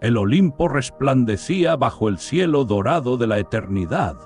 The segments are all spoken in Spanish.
El Olimpo resplandecía bajo el cielo dorado de la eternidad.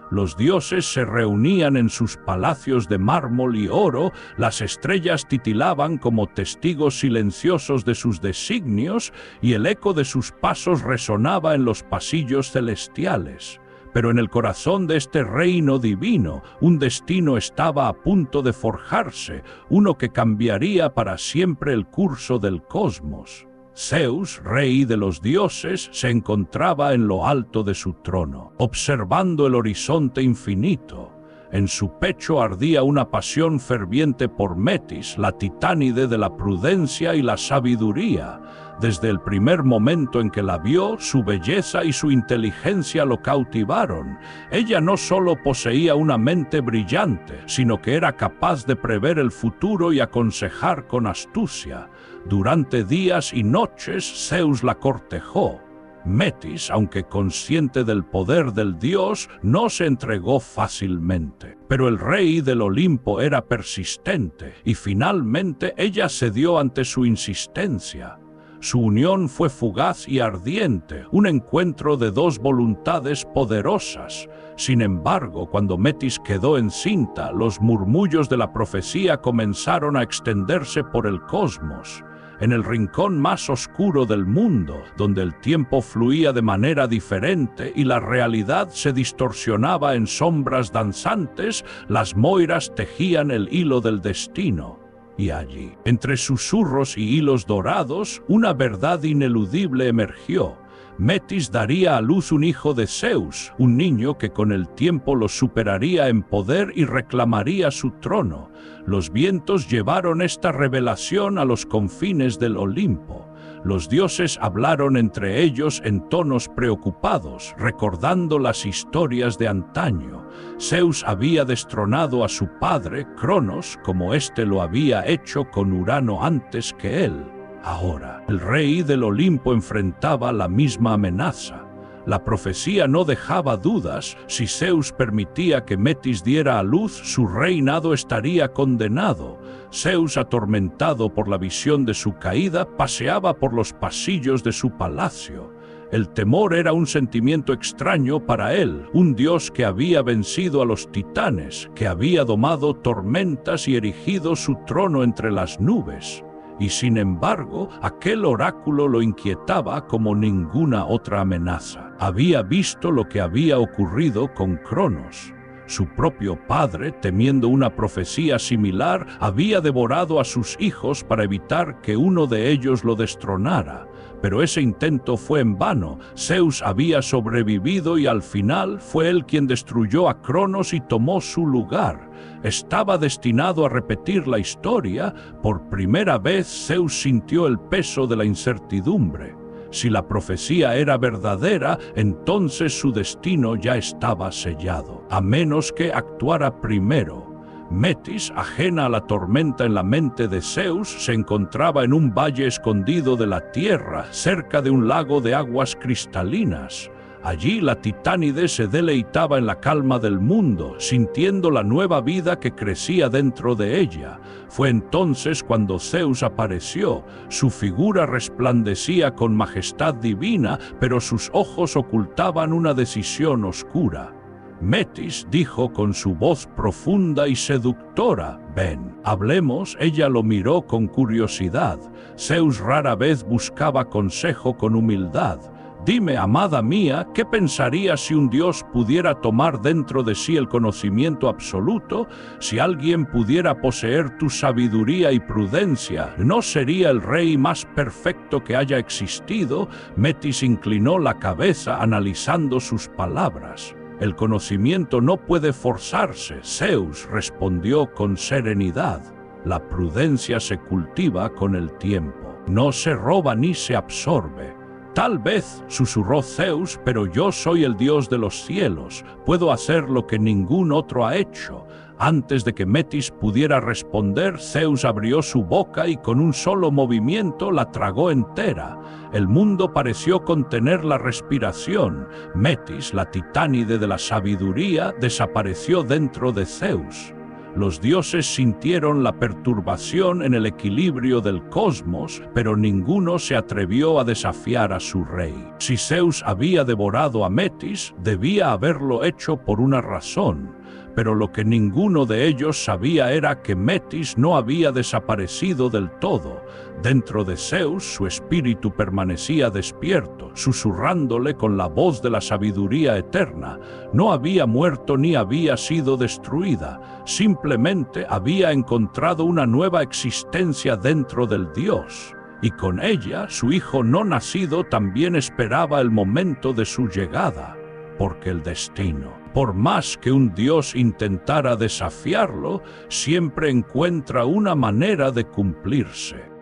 Los dioses se reunían en sus palacios de mármol y oro, las estrellas titilaban como testigos silenciosos de sus designios y el eco de sus pasos resonaba en los pasillos celestiales. Pero en el corazón de este reino divino, un destino estaba a punto de forjarse, uno que cambiaría para siempre el curso del cosmos. Zeus, rey de los dioses, se encontraba en lo alto de su trono, observando el horizonte infinito. En su pecho ardía una pasión ferviente por Metis, la titánide de la prudencia y la sabiduría. Desde el primer momento en que la vio, su belleza y su inteligencia lo cautivaron. Ella no solo poseía una mente brillante, sino que era capaz de prever el futuro y aconsejar con astucia. Durante días y noches, Zeus la cortejó. Metis, aunque consciente del poder del dios, no se entregó fácilmente. Pero el rey del Olimpo era persistente, y finalmente ella cedió ante su insistencia. Su unión fue fugaz y ardiente, un encuentro de dos voluntades poderosas. Sin embargo, cuando Metis quedó encinta, los murmullos de la profecía comenzaron a extenderse por el cosmos. En el rincón más oscuro del mundo, donde el tiempo fluía de manera diferente y la realidad se distorsionaba en sombras danzantes, las moiras tejían el hilo del destino. Y allí, entre susurros y hilos dorados, una verdad ineludible emergió. Metis daría a luz un hijo de Zeus, un niño que con el tiempo lo superaría en poder y reclamaría su trono. Los vientos llevaron esta revelación a los confines del Olimpo. Los dioses hablaron entre ellos en tonos preocupados, recordando las historias de antaño. Zeus había destronado a su padre, Cronos, como éste lo había hecho con Urano antes que él. Ahora, el rey del Olimpo enfrentaba la misma amenaza. La profecía no dejaba dudas. Si Zeus permitía que Metis diera a luz, su reinado estaría condenado. Zeus, atormentado por la visión de su caída, paseaba por los pasillos de su palacio. El temor era un sentimiento extraño para él, un dios que había vencido a los titanes, que había domado tormentas y erigido su trono entre las nubes. Y sin embargo, aquel oráculo lo inquietaba como ninguna otra amenaza. Había visto lo que había ocurrido con Cronos. Su propio padre, temiendo una profecía similar, había devorado a sus hijos para evitar que uno de ellos lo destronara. Pero ese intento fue en vano. Zeus había sobrevivido y al final fue él quien destruyó a Cronos y tomó su lugar. Estaba destinado a repetir la historia. Por primera vez Zeus sintió el peso de la incertidumbre. Si la profecía era verdadera, entonces su destino ya estaba sellado, a menos que actuara primero. Metis, ajena a la tormenta en la mente de Zeus, se encontraba en un valle escondido de la tierra, cerca de un lago de aguas cristalinas. Allí la titánide se deleitaba en la calma del mundo, sintiendo la nueva vida que crecía dentro de ella. Fue entonces cuando Zeus apareció. Su figura resplandecía con majestad divina, pero sus ojos ocultaban una decisión oscura. Metis dijo con su voz profunda y seductora: «Ven, hablemos». Ella lo miró con curiosidad. Zeus rara vez buscaba consejo con humildad. «Dime, amada mía, ¿qué pensarías si un dios pudiera tomar dentro de sí el conocimiento absoluto? Si alguien pudiera poseer tu sabiduría y prudencia, ¿no sería el rey más perfecto que haya existido?» Metis inclinó la cabeza analizando sus palabras. «El conocimiento no puede forzarse», Zeus respondió con serenidad. «La prudencia se cultiva con el tiempo. No se roba ni se absorbe». «Tal vez», susurró Zeus, «pero yo soy el dios de los cielos. Puedo hacer lo que ningún otro ha hecho». Antes de que Metis pudiera responder, Zeus abrió su boca y con un solo movimiento la tragó entera. El mundo pareció contener la respiración. Metis, la titánide de la sabiduría, desapareció dentro de Zeus. Los dioses sintieron la perturbación en el equilibrio del cosmos, pero ninguno se atrevió a desafiar a su rey. Si Zeus había devorado a Metis, debía haberlo hecho por una razón, pero lo que ninguno de ellos sabía era que Metis no había desaparecido del todo. Dentro de Zeus su espíritu permanecía despierto, susurrándole con la voz de la sabiduría eterna. No había muerto ni había sido destruida, simplemente había encontrado una nueva existencia dentro del dios. Y con ella su hijo no nacido también esperaba el momento de su llegada, porque el destino, por más que un dios intentara desafiarlo, siempre encuentra una manera de cumplirse.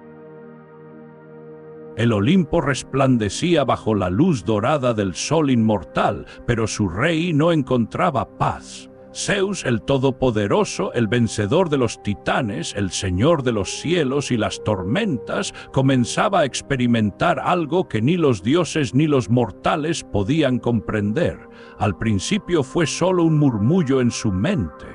El Olimpo resplandecía bajo la luz dorada del sol inmortal, pero su rey no encontraba paz. Zeus, el Todopoderoso, el vencedor de los titanes, el señor de los cielos y las tormentas, comenzaba a experimentar algo que ni los dioses ni los mortales podían comprender. Al principio fue solo un murmullo en su mente,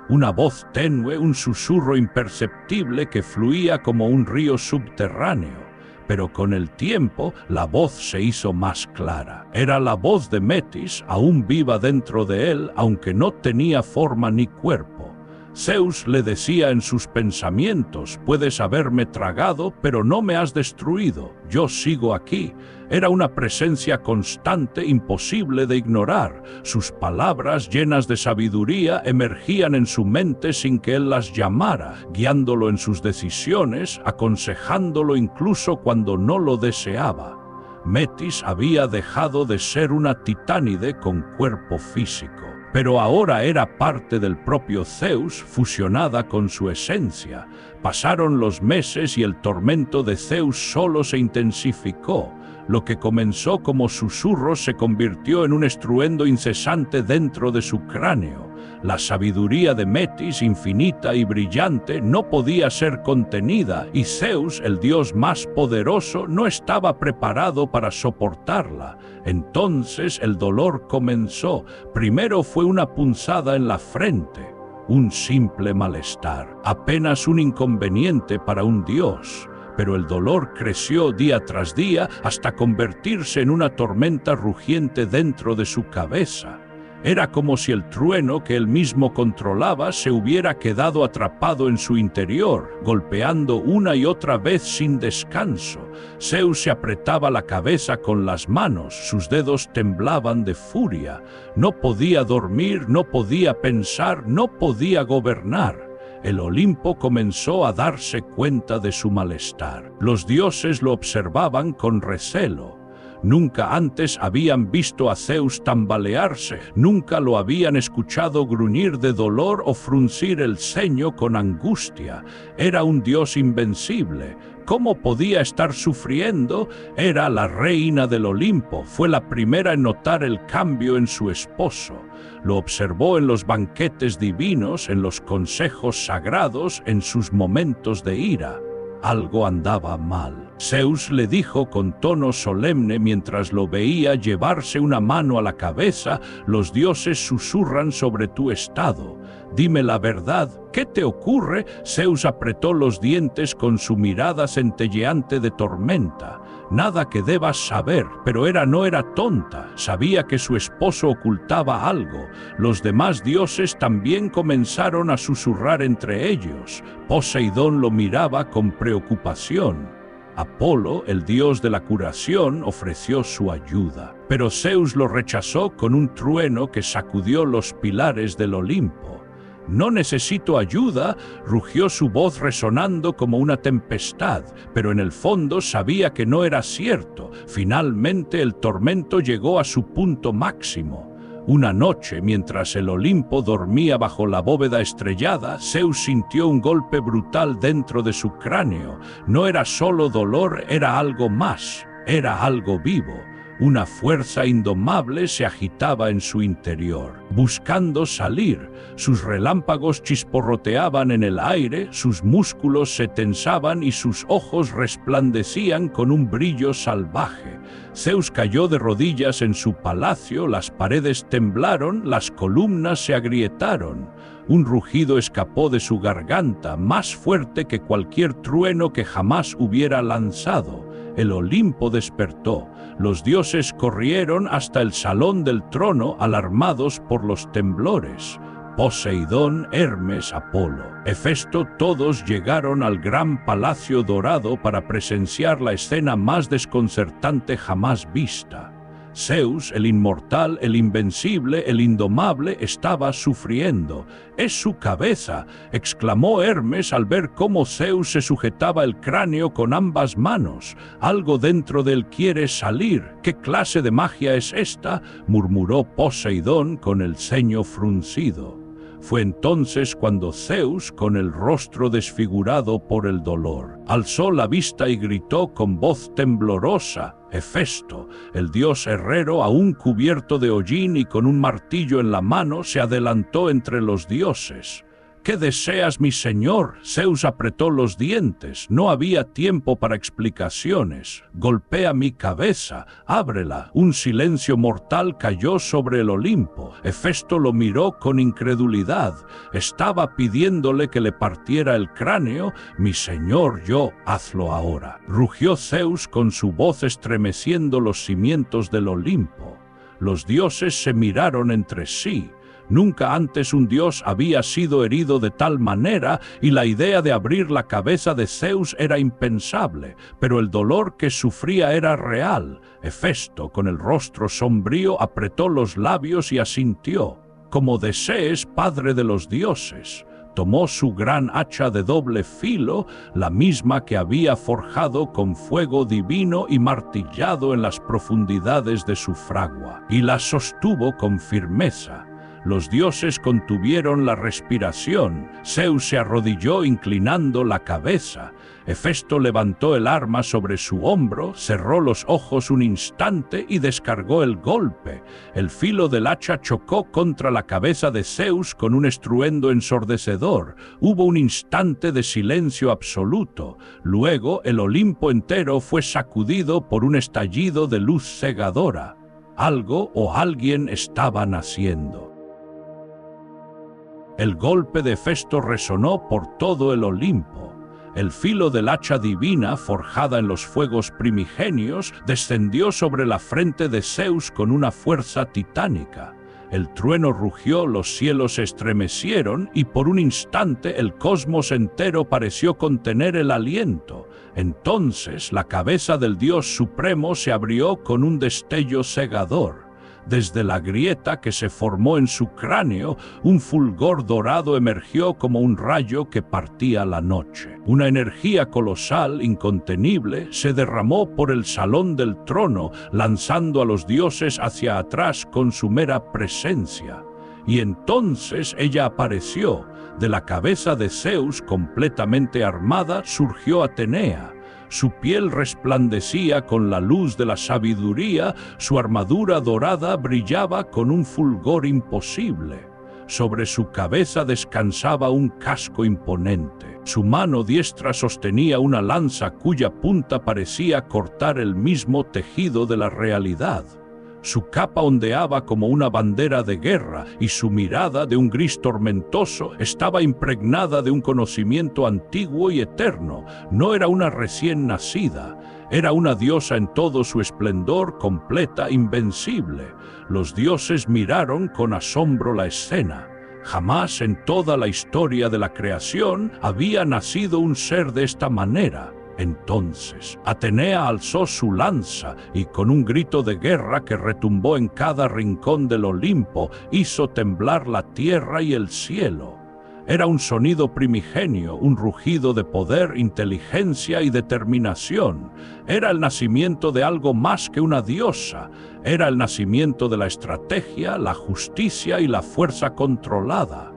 una voz tenue, un susurro imperceptible que fluía como un río subterráneo. Pero con el tiempo la voz se hizo más clara. Era la voz de Metis, aún viva dentro de él, aunque no tenía forma ni cuerpo. Zeus le decía en sus pensamientos: puedes haberme tragado, pero no me has destruido. Yo sigo aquí. Era una presencia constante, imposible de ignorar. Sus palabras, llenas de sabiduría, emergían en su mente sin que él las llamara, guiándolo en sus decisiones, aconsejándolo incluso cuando no lo deseaba. Metis había dejado de ser una titánide con cuerpo físico, pero ahora era parte del propio Zeus, fusionada con su esencia. Pasaron los meses y el tormento de Zeus solo se intensificó. Lo que comenzó como susurros se convirtió en un estruendo incesante dentro de su cráneo. La sabiduría de Metis, infinita y brillante, no podía ser contenida, y Zeus, el dios más poderoso, no estaba preparado para soportarla. Entonces el dolor comenzó. Primero fue una punzada en la frente, un simple malestar, apenas un inconveniente para un dios. Pero el dolor creció día tras día hasta convertirse en una tormenta rugiente dentro de su cabeza. Era como si el trueno que él mismo controlaba se hubiera quedado atrapado en su interior, golpeando una y otra vez sin descanso. Zeus se apretaba la cabeza con las manos, sus dedos temblaban de furia. No podía dormir, no podía pensar, no podía gobernar. El Olimpo comenzó a darse cuenta de su malestar. Los dioses lo observaban con recelo. Nunca antes habían visto a Zeus tambalearse, nunca lo habían escuchado gruñir de dolor o fruncir el ceño con angustia. Era un dios invencible. ¿Cómo podía estar sufriendo? Era la reina del Olimpo, fue la primera en notar el cambio en su esposo. Lo observó en los banquetes divinos, en los consejos sagrados, en sus momentos de ira. Algo andaba mal. Zeus le dijo con tono solemne mientras lo veía llevarse una mano a la cabeza: los dioses susurran sobre tu estado. Dime la verdad, ¿qué te ocurre? Zeus apretó los dientes con su mirada centelleante de tormenta. Nada que debas saber, pero no era tonta. Sabía que su esposo ocultaba algo. Los demás dioses también comenzaron a susurrar entre ellos. Poseidón lo miraba con preocupación. Apolo, el dios de la curación, ofreció su ayuda, pero Zeus lo rechazó con un trueno que sacudió los pilares del Olimpo. «No necesito ayuda», rugió su voz resonando como una tempestad, pero en el fondo sabía que no era cierto. Finalmente el tormento llegó a su punto máximo. Una noche, mientras el Olimpo dormía bajo la bóveda estrellada, Zeus sintió un golpe brutal dentro de su cráneo. No era solo dolor, era algo más, era algo vivo. Una fuerza indomable se agitaba en su interior, buscando salir. Sus relámpagos chisporroteaban en el aire, sus músculos se tensaban y sus ojos resplandecían con un brillo salvaje. Zeus cayó de rodillas en su palacio, las paredes temblaron, las columnas se agrietaron. Un rugido escapó de su garganta, más fuerte que cualquier trueno que jamás hubiera lanzado. El Olimpo despertó. Los dioses corrieron hasta el salón del trono, alarmados por los temblores. Poseidón, Hermes, Apolo, Hefesto, todos llegaron al gran palacio dorado para presenciar la escena más desconcertante jamás vista. Zeus, el inmortal, el invencible, el indomable, estaba sufriendo. «¡Es su cabeza!», exclamó Hermes al ver cómo Zeus se sujetaba el cráneo con ambas manos. «Algo dentro de él quiere salir. ¿Qué clase de magia es esta?», murmuró Poseidón con el ceño fruncido. Fue entonces cuando Zeus, con el rostro desfigurado por el dolor, alzó la vista y gritó con voz temblorosa: «Hefesto, el dios herrero, aún cubierto de hollín y con un martillo en la mano, se adelantó entre los dioses». «¿Qué deseas, mi señor?». Zeus apretó los dientes. No había tiempo para explicaciones. «Golpea mi cabeza, ábrela». Un silencio mortal cayó sobre el Olimpo. Hefesto lo miró con incredulidad. Estaba pidiéndole que le partiera el cráneo. «Mi señor, hazlo ahora», rugió Zeus con su voz estremeciendo los cimientos del Olimpo. Los dioses se miraron entre sí. Nunca antes un dios había sido herido de tal manera y la idea de abrir la cabeza de Zeus era impensable, pero el dolor que sufría era real. Hefesto, con el rostro sombrío, apretó los labios y asintió: «Como desees, padre de los dioses». Tomó su gran hacha de doble filo, la misma que había forjado con fuego divino y martillado en las profundidades de su fragua, y la sostuvo con firmeza. Los dioses contuvieron la respiración. Zeus se arrodilló inclinando la cabeza. Hefesto levantó el arma sobre su hombro, cerró los ojos un instante y descargó el golpe. El filo del hacha chocó contra la cabeza de Zeus con un estruendo ensordecedor. Hubo un instante de silencio absoluto. Luego el Olimpo entero fue sacudido por un estallido de luz cegadora. Algo o alguien estaba naciendo. El golpe de Hefesto resonó por todo el Olimpo. El filo del hacha divina, forjada en los fuegos primigenios, descendió sobre la frente de Zeus con una fuerza titánica. El trueno rugió, los cielos se estremecieron y por un instante el cosmos entero pareció contener el aliento. Entonces la cabeza del Dios Supremo se abrió con un destello cegador. Desde la grieta que se formó en su cráneo, un fulgor dorado emergió como un rayo que partía la noche. Una energía colosal, incontenible, se derramó por el salón del trono, lanzando a los dioses hacia atrás con su mera presencia. Y entonces ella apareció. De la cabeza de Zeus, completamente armada, surgió Atenea. Su piel resplandecía con la luz de la sabiduría, su armadura dorada brillaba con un fulgor imposible. Sobre su cabeza descansaba un casco imponente. Su mano diestra sostenía una lanza cuya punta parecía cortar el mismo tejido de la realidad. Su capa ondeaba como una bandera de guerra y su mirada, de un gris tormentoso, estaba impregnada de un conocimiento antiguo y eterno. No era una recién nacida, era una diosa en todo su esplendor, completa, invencible. Los dioses miraron con asombro la escena. Jamás en toda la historia de la creación había nacido un ser de esta manera. Entonces Atenea alzó su lanza y con un grito de guerra que retumbó en cada rincón del Olimpo, hizo temblar la tierra y el cielo. Era un sonido primigenio, un rugido de poder, inteligencia y determinación. Era el nacimiento de algo más que una diosa. Era el nacimiento de la estrategia, la justicia y la fuerza controlada.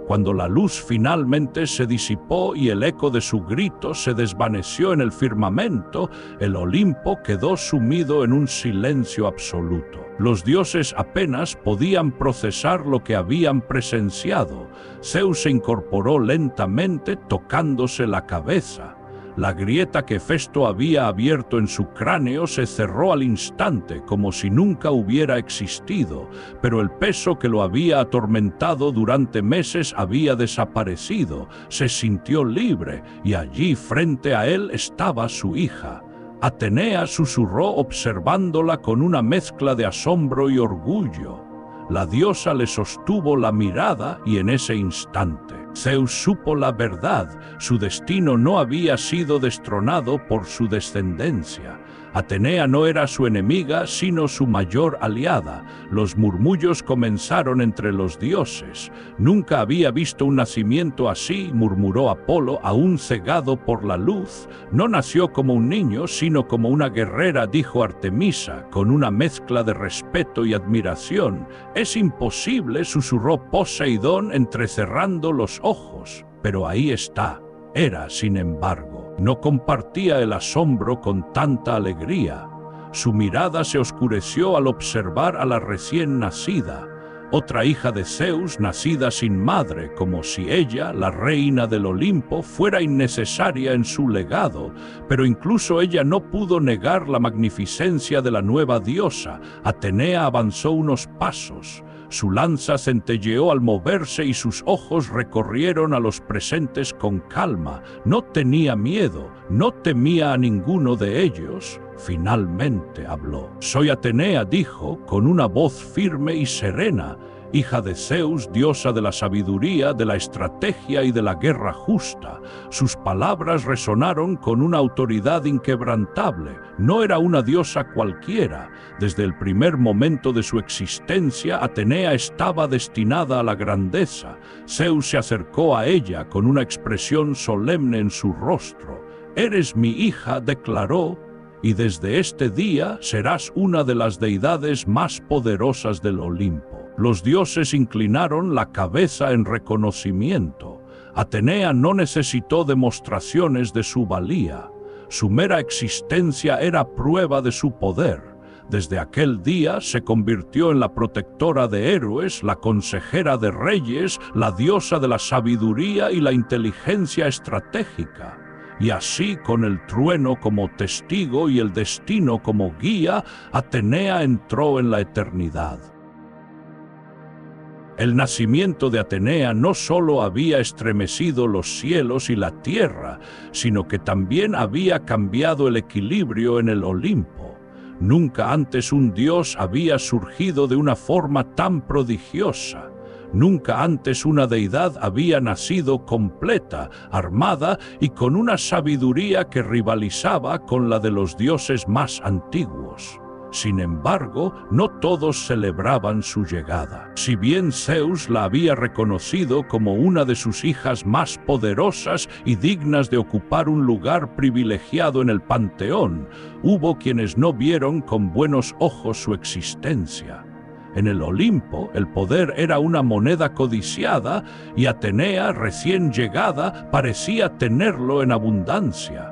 Cuando la luz finalmente se disipó y el eco de su grito se desvaneció en el firmamento, el Olimpo quedó sumido en un silencio absoluto. Los dioses apenas podían procesar lo que habían presenciado. Zeus se incorporó lentamente, tocándose la cabeza. La grieta que Festo había abierto en su cráneo se cerró al instante, como si nunca hubiera existido, pero el peso que lo había atormentado durante meses había desaparecido. Se sintió libre, y allí frente a él estaba su hija. Atenea susurró observándola con una mezcla de asombro y orgullo. La diosa le sostuvo la mirada y en ese instante Zeus supo la verdad. Su destino no había sido destronado por su descendencia. Atenea no era su enemiga, sino su mayor aliada. Los murmullos comenzaron entre los dioses. Nunca había visto un nacimiento así, murmuró Apolo, aún cegado por la luz. No nació como un niño, sino como una guerrera, dijo Artemisa, con una mezcla de respeto y admiración. Es imposible, susurró Poseidón, entrecerrando los ojos. Pero ahí está. Hera, sin embargo, no compartía el asombro con tanta alegría. Su mirada se oscureció al observar a la recién nacida, otra hija de Zeus nacida sin madre, como si ella, la reina del Olimpo, fuera innecesaria en su legado. Pero incluso ella no pudo negar la magnificencia de la nueva diosa. Atenea avanzó unos pasos. Su lanza centelleó al moverse y sus ojos recorrieron a los presentes con calma. No tenía miedo, no temía a ninguno de ellos. Finalmente habló. Soy Atenea, dijo, con una voz firme y serena, hija de Zeus, diosa de la sabiduría, de la estrategia y de la guerra justa. Sus palabras resonaron con una autoridad inquebrantable. No era una diosa cualquiera. Desde el primer momento de su existencia, Atenea estaba destinada a la grandeza. Zeus se acercó a ella con una expresión solemne en su rostro. «Eres mi hija», declaró, «y desde este día serás una de las deidades más poderosas del Olimpo». Los dioses inclinaron la cabeza en reconocimiento. Atenea no necesitó demostraciones de su valía. Su mera existencia era prueba de su poder. Desde aquel día se convirtió en la protectora de héroes, la consejera de reyes, la diosa de la sabiduría y la inteligencia estratégica. Y así, con el trueno como testigo y el destino como guía, Atenea entró en la eternidad. El nacimiento de Atenea no solo había estremecido los cielos y la tierra, sino que también había cambiado el equilibrio en el Olimpo. Nunca antes un dios había surgido de una forma tan prodigiosa. Nunca antes una deidad había nacido completa, armada y con una sabiduría que rivalizaba con la de los dioses más antiguos. Sin embargo, no todos celebraban su llegada. Si bien Zeus la había reconocido como una de sus hijas más poderosas y dignas de ocupar un lugar privilegiado en el panteón, hubo quienes no vieron con buenos ojos su existencia. En el Olimpo, el poder era una moneda codiciada y Atenea, recién llegada, parecía tenerlo en abundancia.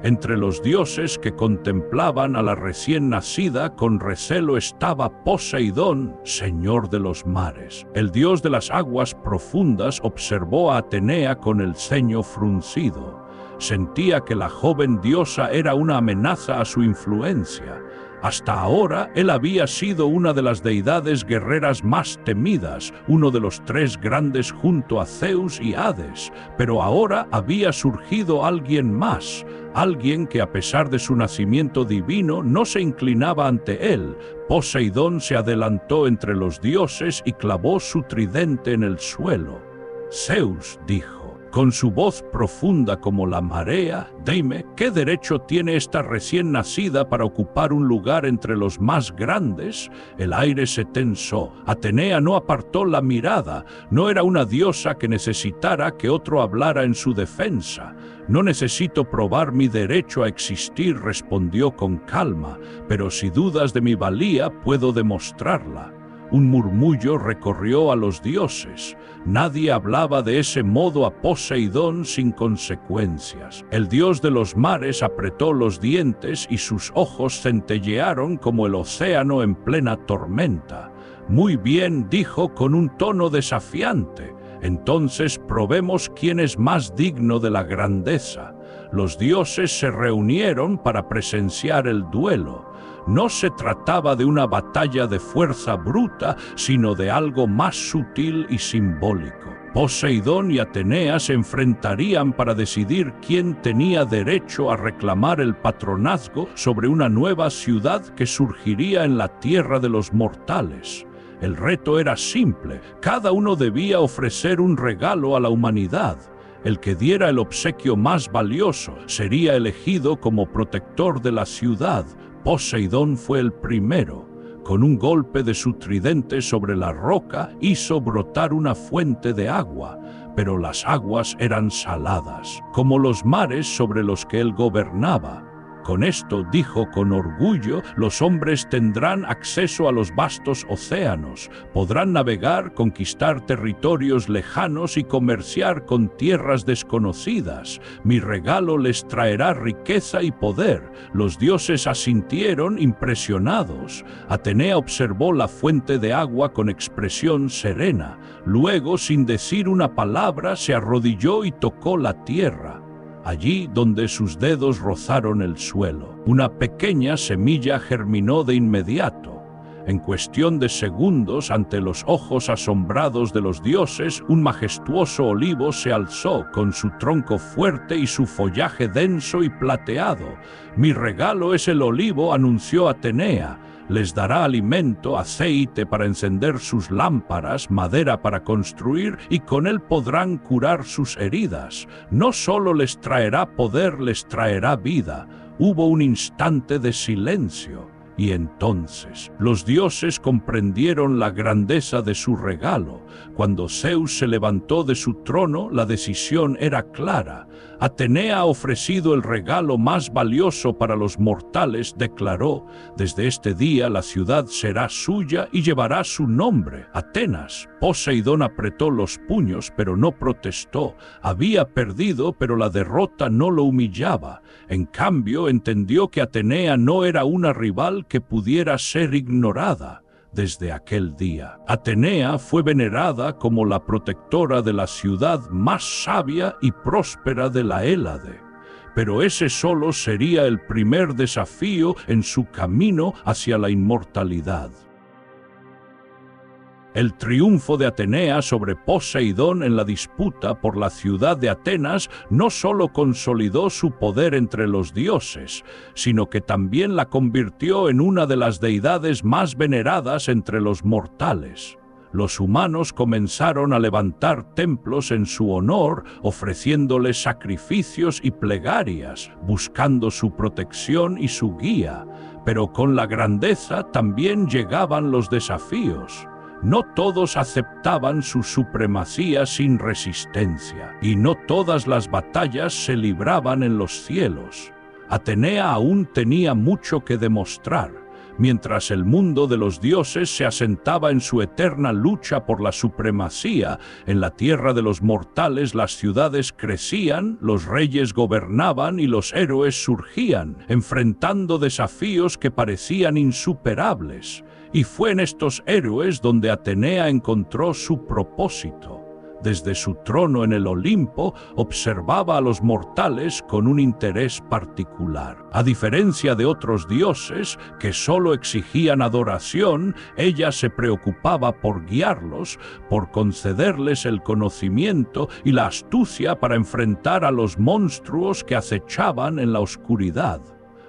Entre los dioses que contemplaban a la recién nacida con recelo estaba Poseidón, señor de los mares. El dios de las aguas profundas observó a Atenea con el ceño fruncido. Sentía que la joven diosa era una amenaza a su influencia. Hasta ahora, él había sido una de las deidades guerreras más temidas, uno de los tres grandes junto a Zeus y Hades, pero ahora había surgido alguien más, alguien que a pesar de su nacimiento divino no se inclinaba ante él. Poseidón se adelantó entre los dioses y clavó su tridente en el suelo. Zeus dijo, con su voz profunda como la marea, dime, ¿qué derecho tiene esta recién nacida para ocupar un lugar entre los más grandes? El aire se tensó. Atenea no apartó la mirada. No era una diosa que necesitara que otro hablara en su defensa. No necesito probar mi derecho a existir, respondió con calma, pero si dudas de mi valía, puedo demostrarla. Un murmullo recorrió a los dioses. Nadie hablaba de ese modo a Poseidón sin consecuencias. El dios de los mares apretó los dientes y sus ojos centellearon como el océano en plena tormenta. Muy bien, dijo con un tono desafiante. Entonces probemos quién es más digno de la grandeza. Los dioses se reunieron para presenciar el duelo. No se trataba de una batalla de fuerza bruta, sino de algo más sutil y simbólico. Poseidón y Atenea se enfrentarían para decidir quién tenía derecho a reclamar el patronazgo sobre una nueva ciudad que surgiría en la tierra de los mortales. El reto era simple: cada uno debía ofrecer un regalo a la humanidad. El que diera el obsequio más valioso sería elegido como protector de la ciudad. Poseidón fue el primero. Con un golpe de su tridente sobre la roca hizo brotar una fuente de agua, pero las aguas eran saladas, como los mares sobre los que él gobernaba. Con esto, dijo con orgullo, los hombres tendrán acceso a los vastos océanos, podrán navegar, conquistar territorios lejanos y comerciar con tierras desconocidas. Mi regalo les traerá riqueza y poder. Los dioses asintieron impresionados. Atenea observó la fuente de agua con expresión serena. Luego, sin decir una palabra, se arrodilló y tocó la tierra. Allí donde sus dedos rozaron el suelo, una pequeña semilla germinó de inmediato. En cuestión de segundos, ante los ojos asombrados de los dioses, un majestuoso olivo se alzó con su tronco fuerte y su follaje denso y plateado. Mi regalo es el olivo, anunció Atenea. Les dará alimento, aceite para encender sus lámparas, madera para construir, y con él podrán curar sus heridas. No solo les traerá poder, les traerá vida. Hubo un instante de silencio, y entonces los dioses comprendieron la grandeza de su regalo. Cuando Zeus se levantó de su trono, la decisión era clara. Atenea ha ofrecido el regalo más valioso para los mortales, declaró. Desde este día la ciudad será suya y llevará su nombre, Atenas. Poseidón apretó los puños, pero no protestó. Había perdido, pero la derrota no lo humillaba. En cambio, entendió que Atenea no era una rival que pudiera ser ignorada. Desde aquel día, Atenea fue venerada como la protectora de la ciudad más sabia y próspera de la Hélade. Pero ese solo sería el primer desafío en su camino hacia la inmortalidad. El triunfo de Atenea sobre Poseidón en la disputa por la ciudad de Atenas no solo consolidó su poder entre los dioses, sino que también la convirtió en una de las deidades más veneradas entre los mortales. Los humanos comenzaron a levantar templos en su honor, ofreciéndole sacrificios y plegarias, buscando su protección y su guía. Pero con la grandeza también llegaban los desafíos. No todos aceptaban su supremacía sin resistencia, y no todas las batallas se libraban en los cielos. Atenea aún tenía mucho que demostrar. Mientras el mundo de los dioses se asentaba en su eterna lucha por la supremacía, en la tierra de los mortales las ciudades crecían, los reyes gobernaban y los héroes surgían, enfrentando desafíos que parecían insuperables. Y fue en estos héroes donde Atenea encontró su propósito. Desde su trono en el Olimpo, observaba a los mortales con un interés particular. A diferencia de otros dioses, que solo exigían adoración, ella se preocupaba por guiarlos, por concederles el conocimiento y la astucia para enfrentar a los monstruos que acechaban en la oscuridad.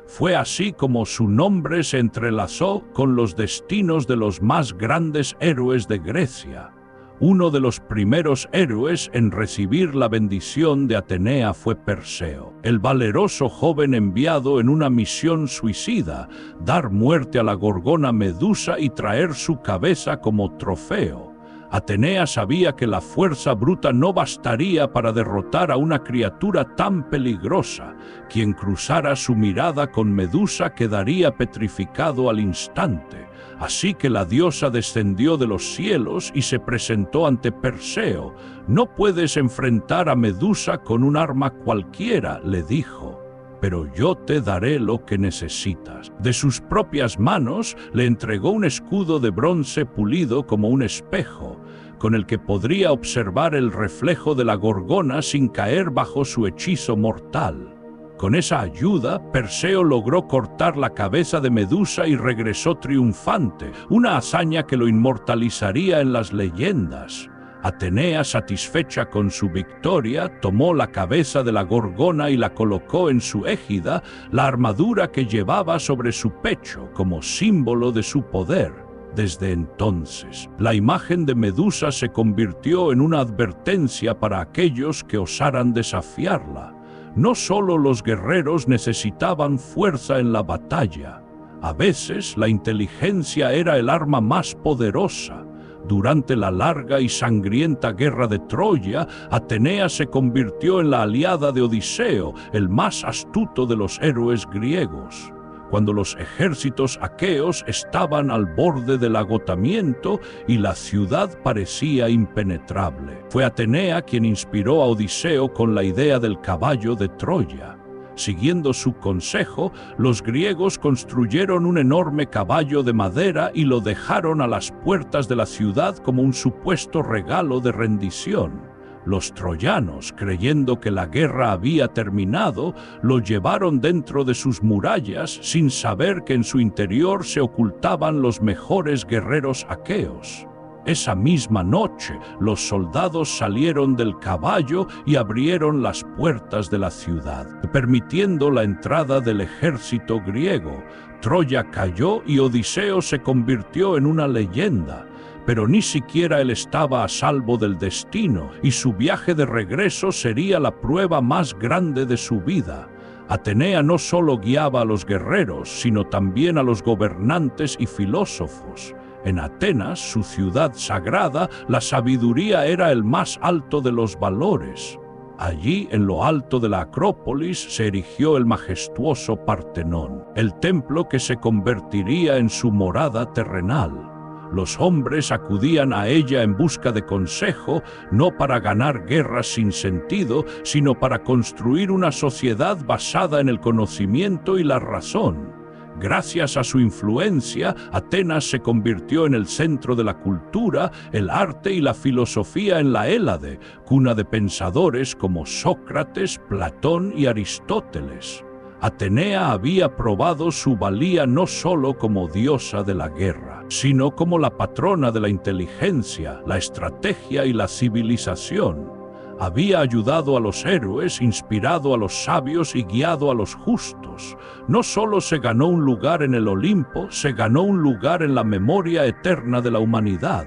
Fue así como su nombre se entrelazó con los destinos de los más grandes héroes de Grecia. Uno de los primeros héroes en recibir la bendición de Atenea fue Perseo, el valeroso joven enviado en una misión suicida, dar muerte a la gorgona Medusa y traer su cabeza como trofeo. Atenea sabía que la fuerza bruta no bastaría para derrotar a una criatura tan peligrosa. Quien cruzara su mirada con Medusa quedaría petrificado al instante. Así que la diosa descendió de los cielos y se presentó ante Perseo. «No puedes enfrentar a Medusa con un arma cualquiera», le dijo, «pero yo te daré lo que necesitas». De sus propias manos le entregó un escudo de bronce pulido como un espejo, con el que podría observar el reflejo de la gorgona sin caer bajo su hechizo mortal. Con esa ayuda, Perseo logró cortar la cabeza de Medusa y regresó triunfante, una hazaña que lo inmortalizaría en las leyendas. Atenea, satisfecha con su victoria, tomó la cabeza de la gorgona y la colocó en su égida, la armadura que llevaba sobre su pecho como símbolo de su poder. Desde entonces, la imagen de Medusa se convirtió en una advertencia para aquellos que osaran desafiarla. No solo los guerreros necesitaban fuerza en la batalla, a veces la inteligencia era el arma más poderosa. Durante la larga y sangrienta guerra de Troya, Atenea se convirtió en la aliada de Odiseo, el más astuto de los héroes griegos. Cuando los ejércitos aqueos estaban al borde del agotamiento y la ciudad parecía impenetrable, fue Atenea quien inspiró a Odiseo con la idea del caballo de Troya. Siguiendo su consejo, los griegos construyeron un enorme caballo de madera y lo dejaron a las puertas de la ciudad como un supuesto regalo de rendición. Los troyanos, creyendo que la guerra había terminado, lo llevaron dentro de sus murallas sin saber que en su interior se ocultaban los mejores guerreros aqueos. Esa misma noche, los soldados salieron del caballo y abrieron las puertas de la ciudad, permitiendo la entrada del ejército griego. Troya cayó y Odiseo se convirtió en una leyenda. Pero ni siquiera él estaba a salvo del destino, y su viaje de regreso sería la prueba más grande de su vida. Atenea no solo guiaba a los guerreros, sino también a los gobernantes y filósofos. En Atenas, su ciudad sagrada, la sabiduría era el más alto de los valores. Allí, en lo alto de la Acrópolis, se erigió el majestuoso Partenón, el templo que se convertiría en su morada terrenal. Los hombres acudían a ella en busca de consejo, no para ganar guerras sin sentido, sino para construir una sociedad basada en el conocimiento y la razón. Gracias a su influencia, Atenas se convirtió en el centro de la cultura, el arte y la filosofía en la Hélade, cuna de pensadores como Sócrates, Platón y Aristóteles. Atenea había probado su valía no solo como diosa de la guerra, sino como la patrona de la inteligencia, la estrategia y la civilización. Había ayudado a los héroes, inspirado a los sabios y guiado a los justos. No solo se ganó un lugar en el Olimpo, se ganó un lugar en la memoria eterna de la humanidad.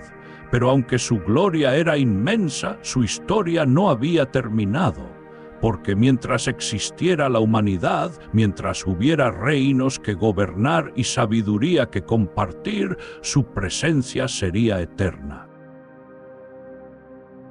Pero aunque su gloria era inmensa, su historia no había terminado. Porque mientras existiera la humanidad, mientras hubiera reinos que gobernar y sabiduría que compartir, su presencia sería eterna.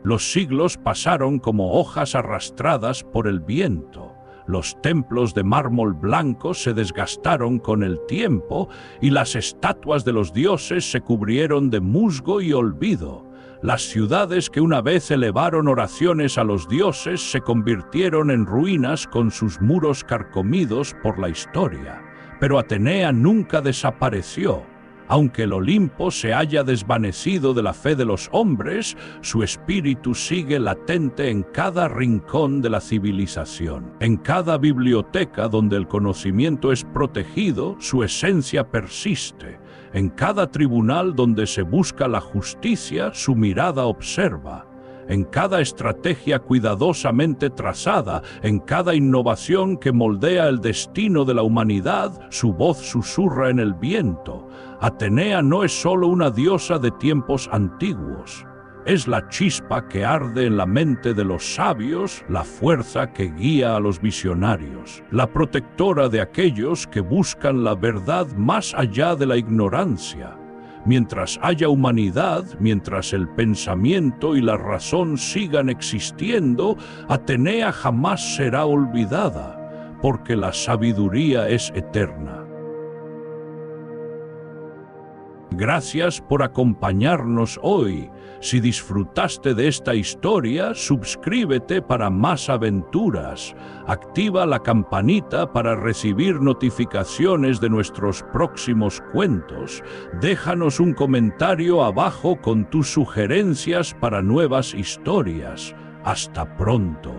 Los siglos pasaron como hojas arrastradas por el viento. Los templos de mármol blanco se desgastaron con el tiempo y las estatuas de los dioses se cubrieron de musgo y olvido. Las ciudades que una vez elevaron oraciones a los dioses se convirtieron en ruinas con sus muros carcomidos por la historia. Pero Atenea nunca desapareció. Aunque el Olimpo se haya desvanecido de la fe de los hombres, su espíritu sigue latente en cada rincón de la civilización. En cada biblioteca donde el conocimiento es protegido, su esencia persiste. En cada tribunal donde se busca la justicia, su mirada observa. En cada estrategia cuidadosamente trazada, en cada innovación que moldea el destino de la humanidad, su voz susurra en el viento. Atenea no es solo una diosa de tiempos antiguos. Es la chispa que arde en la mente de los sabios, la fuerza que guía a los visionarios, la protectora de aquellos que buscan la verdad más allá de la ignorancia. Mientras haya humanidad, mientras el pensamiento y la razón sigan existiendo, Atenea jamás será olvidada, porque la sabiduría es eterna. Gracias por acompañarnos hoy. Si disfrutaste de esta historia, suscríbete para más aventuras. Activa la campanita para recibir notificaciones de nuestros próximos cuentos. Déjanos un comentario abajo con tus sugerencias para nuevas historias. Hasta pronto.